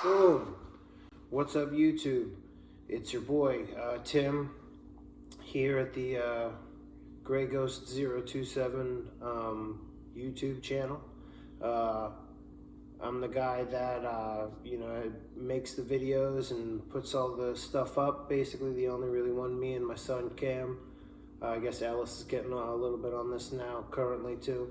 Boom! What's up, YouTube? It's your boy, Tim, here at the Gray Ghost 027 YouTube channel. I'm the guy that, makes the videos and puts all the stuff up. Basically, the only really one, me and my son, Cam. I guess Alice is getting a little bit on this now, currently, too.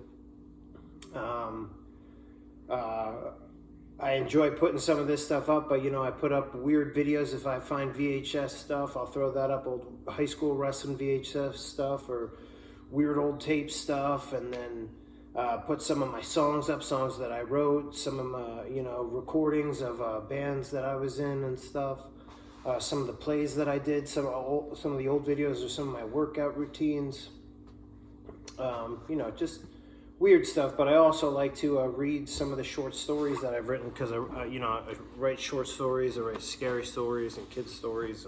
I enjoy putting some of this stuff up, but I put up weird videos. If I find VHS stuff, I'll throw that up, old high school wrestling VHS stuff or weird old tape stuff, and then put some of my songs up, songs that I wrote, some of my, recordings of bands that I was in and stuff, some of the plays that I did, some of the old videos or some of my workout routines, just weird stuff. But I also like to read some of the short stories that I've written, because I write short stories, I write scary stories and kids stories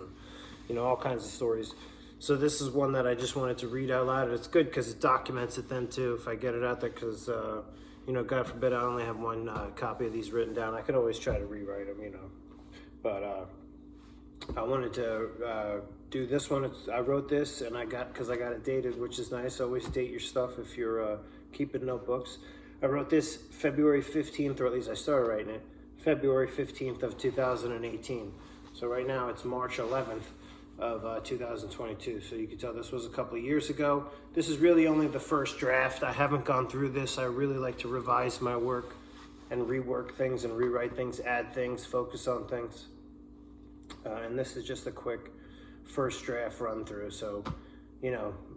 and all kinds of stories. So this is one that I just wanted to read out loud, and it's good because it documents it then too, if I get it out there, because God forbid I only have one copy of these written down. I could always try to rewrite them, but I wanted to do this one. I wrote this, and because I got it dated, which is nice. Always date your stuff if you're keeping notebooks. I wrote this February 15th, or at least I started writing it February 15th of 2018. So right now it's March 11th of 2022. So you can tell this was a couple of years ago. This is really only the first draft. I haven't gone through this. I really like to revise my work and rework things and rewrite things, add things, focus on things. And this is just a quick first draft run through. So,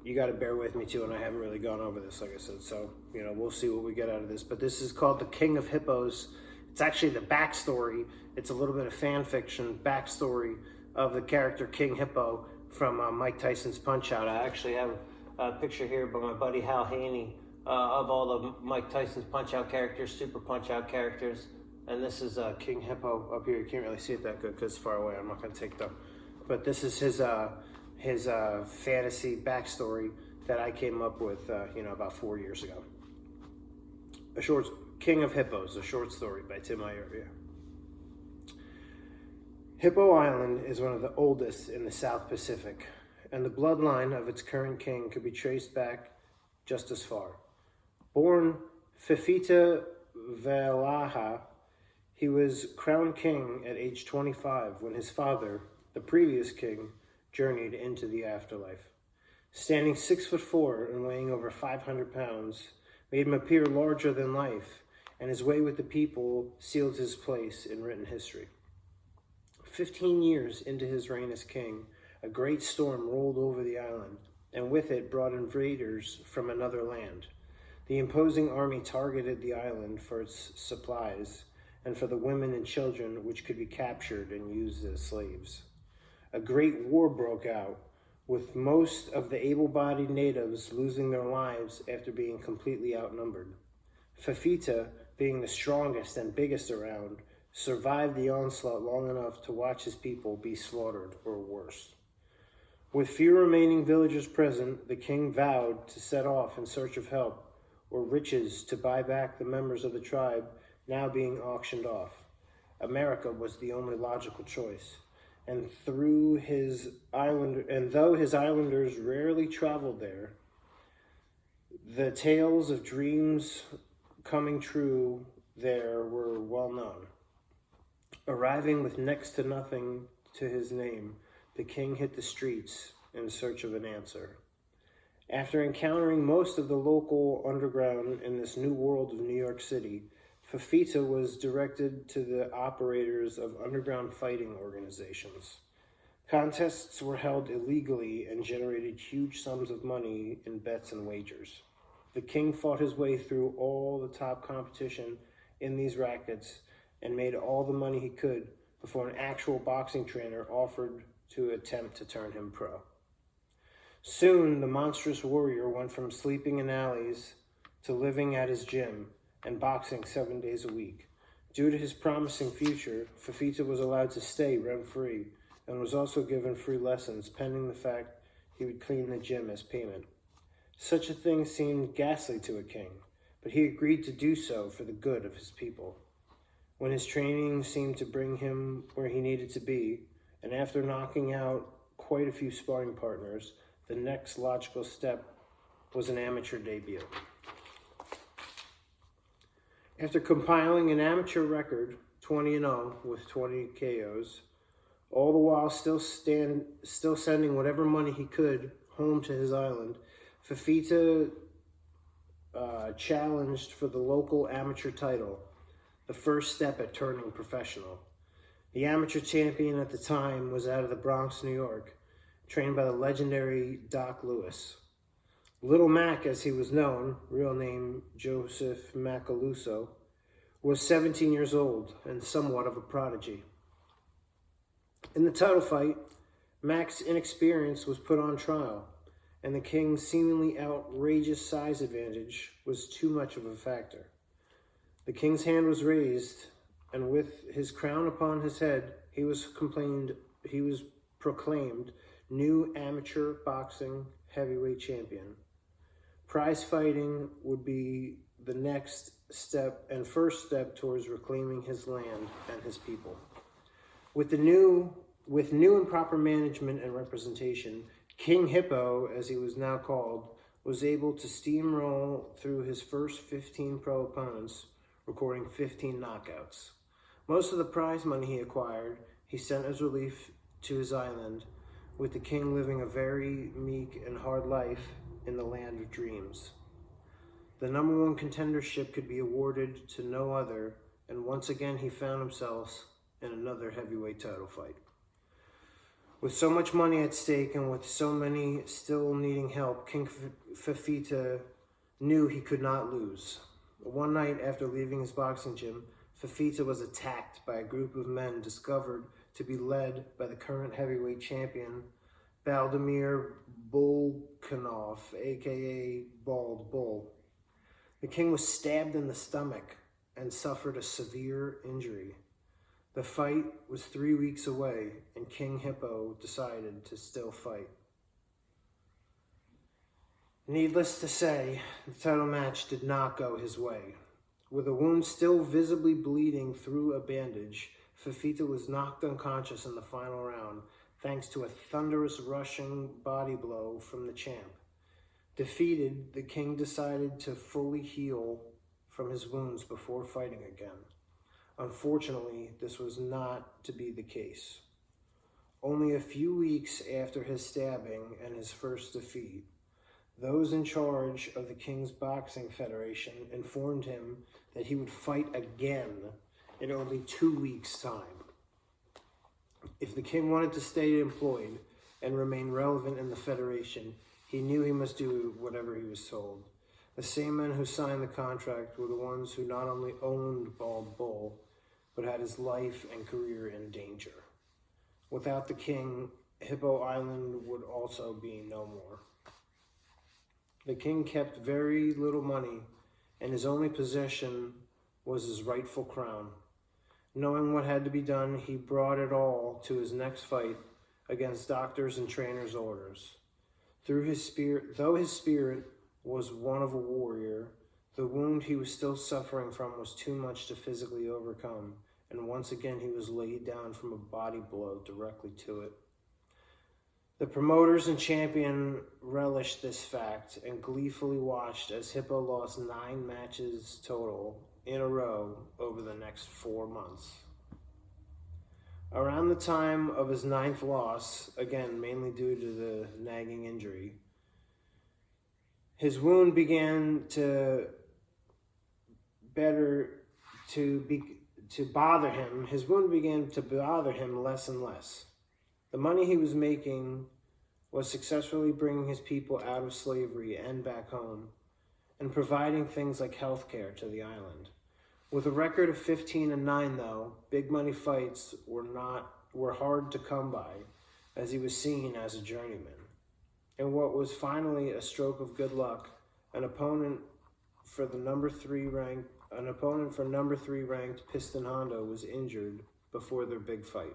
you got to bear with me too. And I haven't really gone over this, like I said. So, we'll see what we get out of this. But this is called the King of Hippos. It's actually the backstory. It's a little bit of fan fiction backstory of the character King Hippo from Mike Tyson's Punch-Out. I actually have a picture here by my buddy Hal Haney of all the Mike Tyson's Punch-Out characters, Super Punch-Out characters. And this is King Hippo up here. You can't really see it that good because it's far away. I'm not going to take them. But this is his fantasy backstory that I came up with, about 4 years ago. King of Hippos, a short story by TIM IARIA. Hippo Island is one of the oldest in the South Pacific, and the bloodline of its current king could be traced back just as far. Born Fifita Valaha, he was crowned king at age 25 when his father, the previous king, journeyed into the afterlife. Standing 6'4" and weighing over 500 pounds, made him appear larger than life, and his way with the people sealed his place in written history. 15 years into his reign as king, a great storm rolled over the island, and with it brought invaders from another land. The imposing army targeted the island for its supplies and for the women and children which could be captured and used as slaves. A great war broke out, with most of the able-bodied natives losing their lives after being completely outnumbered. Fifita, being the strongest and biggest around, survived the onslaught long enough to watch his people be slaughtered or worse. With few remaining villagers present, the king vowed to set off in search of help or riches to buy back the members of the tribe now being auctioned off. America was the only logical choice, and though his islanders rarely traveled there, the tales of dreams coming true there were well known. Arriving with next to nothing to his name, the king hit the streets in search of an answer. After encountering most of the local underground in this new world of New York City, Fifita was directed to the operators of underground fighting organizations. Contests were held illegally and generated huge sums of money in bets and wagers. The king fought his way through all the top competition in these rackets and made all the money he could before an actual boxing trainer offered to attempt to turn him pro. Soon, the monstrous warrior went from sleeping in alleys to living at his gym and boxing 7 days a week. Due to his promising future, Fifita was allowed to stay rent-free and was also given free lessons pending the fact he would clean the gym as payment. Such a thing seemed ghastly to a king, but he agreed to do so for the good of his people. when his training seemed to bring him where he needed to be, and after knocking out quite a few sparring partners, the next logical step was an amateur debut. After compiling an amateur record, 20-0 with 20 KOs, all the while still sending whatever money he could home to his island, Fifita challenged for the local amateur title, the first step at turning professional. The amateur champion at the time was out of the Bronx, New York, trained by the legendary Doc Lewis. Little Mac, as he was known, real name Joseph Macaluso, was 17 years old and somewhat of a prodigy. In the title fight, Mac's inexperience was put on trial, and the King's seemingly outrageous size advantage was too much of a factor. The King's hand was raised, and with his crown upon his head, he was proclaimed new amateur boxing heavyweight champion. Prize fighting would be the next step and first step towards reclaiming his land and his people. With new and proper management and representation, King Hippo, as he was now called, was able to steamroll through his first 15 pro opponents, recording 15 knockouts. Most of the prize money he acquired, he sent as relief to his island, with the King living a very meek and hard life in the land of dreams. The number one contendership could be awarded to no other, and once again he found himself in another heavyweight title fight. With so much money at stake and with so many still needing help, King Fifita knew he could not lose. One night after leaving his boxing gym, Fifita was attacked by a group of men discovered to be led by the current heavyweight champion, Vladimir Volkanov, aka Bald Bull. The King was stabbed in the stomach and suffered a severe injury. The fight was 3 weeks away, and King Hippo decided to still fight. Needless to say, the title match did not go his way. With a wound still visibly bleeding through a bandage, Fifita was knocked unconscious in the final round, thanks to a thunderous rushing body blow from the champ. Defeated, the King decided to fully heal from his wounds before fighting again. Unfortunately, this was not to be the case. Only a few weeks after his stabbing and his first defeat, those in charge of the King's Boxing Federation informed him that he would fight again in only 2 weeks' time. If the King wanted to stay employed and remain relevant in the Federation, he knew he must do whatever he was told. The same men who signed the contract were the ones who not only owned Bald Bull, but had his life and career in danger. Without the King, Hippo Island would also be no more. The King kept very little money, and his only possession was his rightful crown. Knowing what had to be done, he brought it all to his next fight against doctors' and trainers' orders. Though his spirit was one of a warrior, the wound he was still suffering from was too much to physically overcome, and once again he was laid down from a body blow directly to it. The promoters and champion relished this fact and gleefully watched as Hippo lost 9 matches total in a row over the next 4 months. Around the time of his 9th loss, again mainly due to the nagging injury, his wound began to bother him. His wound began to bother him less and less. The money he was making was successfully bringing his people out of slavery and back home, and providing things like health care to the island. With a record of 15-9, though, big money fights were hard to come by, as he was seen as a journeyman. In what was finally a stroke of good luck, an opponent for number 3 ranked Piston Hondo was injured before their big fight.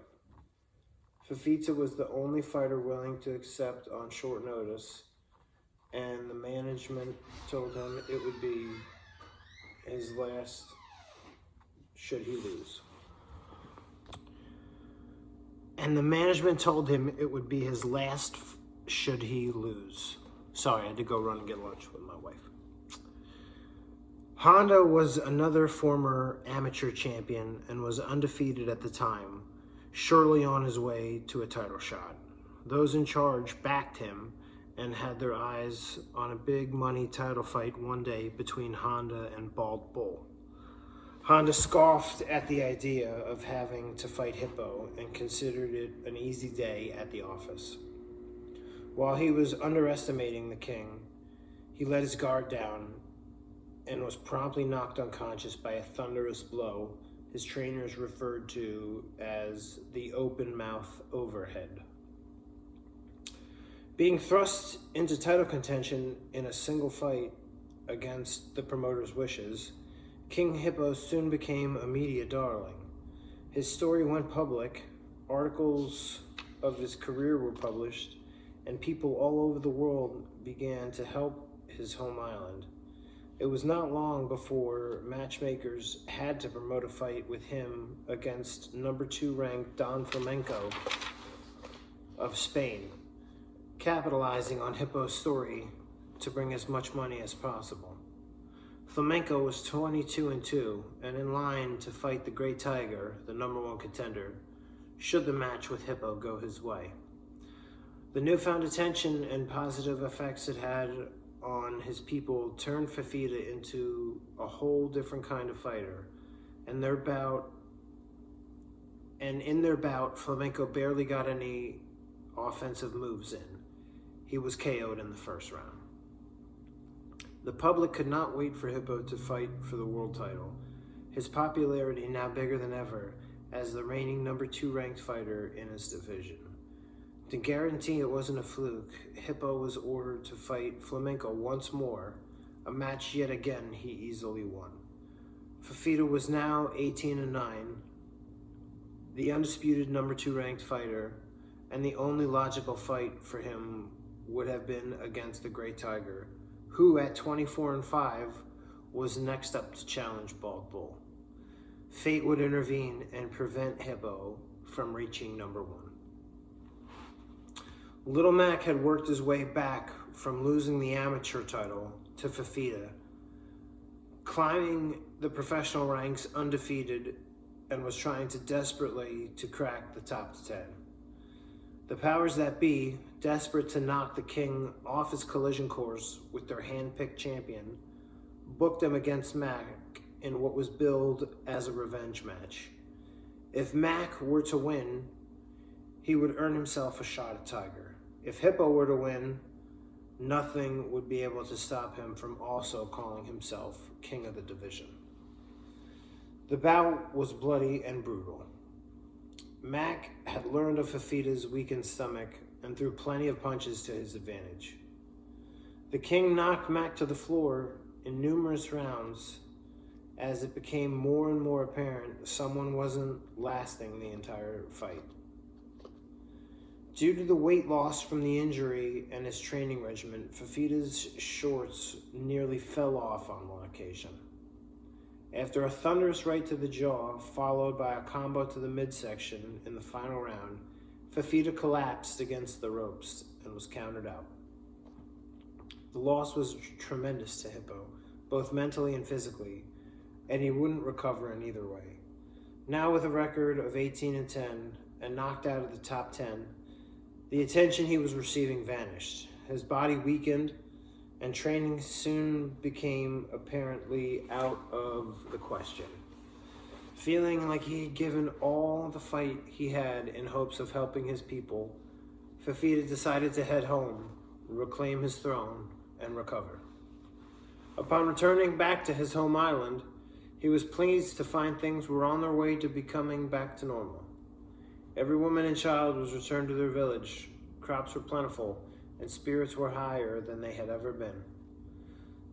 Fifita was the only fighter willing to accept on short notice, and the management told him it would be his last should he lose. and the management told him it would be his last should he lose. Sorry, I had to go run and get lunch with my wife. Honda was another former amateur champion and was undefeated at the time, surely on his way to a title shot. Those in charge backed him and had their eyes on a big money title fight one day between Honda and Bald Bull. Honda scoffed at the idea of having to fight Hippo and considered it an easy day at the office. While he was underestimating the king, he let his guard down and was promptly knocked unconscious by a thunderous blow his trainers referred to as the open mouth overhead. Being thrust into title contention in a single fight against the promoter's wishes, King Hippo soon became a media darling. His story went public, articles of his career were published, and people all over the world began to help his home island. It was not long before matchmakers had to promote a fight with him against number 2 ranked Don Flamenco of Spain, capitalizing on Hippo's story to bring as much money as possible. Flamenco was 22-2 and in line to fight the Great Tiger, the number 1 contender, should the match with Hippo go his way. The newfound attention and positive effects it had on his people turned Fifita into a whole different kind of fighter, and in their bout, Flamenco barely got any offensive moves in. He was KO'd in the first round. The public could not wait for Hippo to fight for the world title, his popularity now bigger than ever as the reigning number 2 ranked fighter in his division. To guarantee it wasn't a fluke, Hippo was ordered to fight Flamenco once more, a match yet again he easily won. Fifita was now 18-9, the undisputed number 2 ranked fighter, and the only logical fight for him would have been against the Great Tiger, who at 24-5 was next up to challenge Bald Bull. Fate would intervene and prevent Hippo from reaching number 1. Little Mac had worked his way back from losing the amateur title to Fifita, climbing the professional ranks undefeated, and was trying to desperately to crack the top 10. The powers that be, desperate to knock the king off his collision course with their hand-picked champion, booked him against Mac in what was billed as a revenge match. If Mac were to win, he would earn himself a shot at Tiger. If Hippo were to win, nothing would be able to stop him from also calling himself king of the division. The bout was bloody and brutal. Mac had learned of Fifita's weakened stomach and threw plenty of punches to his advantage. The king knocked Mac to the floor in numerous rounds as it became more and more apparent someone wasn't lasting the entire fight. Due to the weight loss from the injury and his training regimen, Fifita's shorts nearly fell off on one occasion. After a thunderous right to the jaw, followed by a combo to the midsection in the final round, Fifita collapsed against the ropes and was counted out. The loss was tremendous to Hippo, both mentally and physically, and he wouldn't recover in either way. Now with a record of 18-10 and knocked out of the top 10, the attention he was receiving vanished. His body weakened, and training soon became apparently out of the question. Feeling like he had given all the fight he had in hopes of helping his people, Fifita decided to head home, reclaim his throne, and recover. Upon returning back to his home island, he was pleased to find things were on their way to becoming back to normal. Every woman and child was returned to their village, crops were plentiful, and spirits were higher than they had ever been.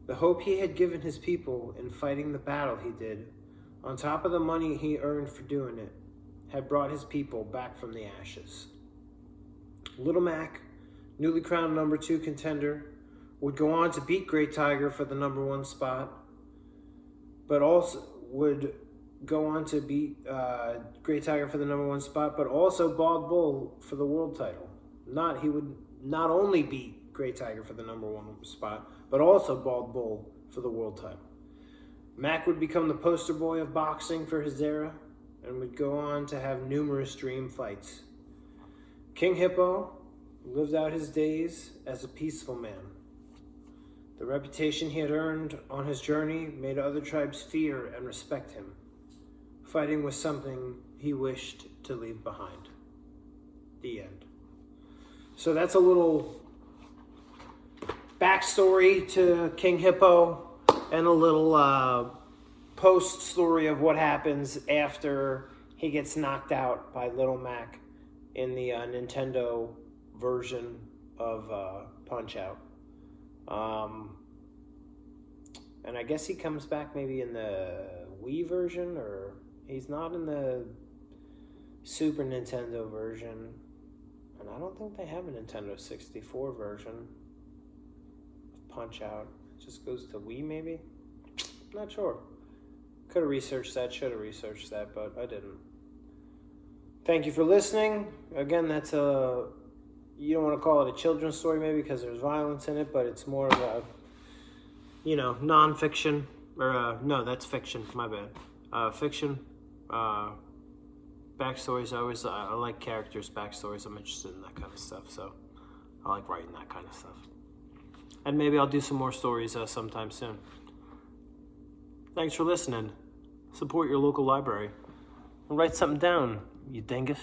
The hope he had given his people in fighting the battle he did, on top of the money he earned for doing it, had brought his people back from the ashes. Little Mac, newly crowned number 2 contender, would go on to beat Great Tiger for the number 1 spot, but also would go on to beat Great Tiger for the #1 spot, but also Bald Bull for the world title. He would not only beat Great Tiger for the #1 spot, but also Bald Bull for the world title. Mac would become the poster boy of boxing for his era and would go on to have numerous dream fights. King Hippo lived out his days as a peaceful man. The reputation he had earned on his journey made other tribes fear and respect him. Fighting was something he wished to leave behind. The end. So that's a little backstory to King Hippo and a little post story of what happens after he gets knocked out by Little Mac in the Nintendo version of Punch-Out. And I guess he comes back maybe in the Wii version, or he's not in the Super Nintendo version. And I don't think they have a Nintendo 64 version of Punch-Out. It just goes to Wii maybe? Not sure. Could have researched that, should have researched that, but I didn't. Thank you for listening. Again, that's you don't want to call it a children's story maybe because there's violence in it, but it's more of a, non-fiction, or no, that's fiction, my bad. Fiction, backstories. I like characters' backstories. I'm interested in that kind of stuff, so I like writing that kind of stuff. And maybe I'll do some more stories sometime soon. Thanks for listening. Support your local library. And write something down, you dingus.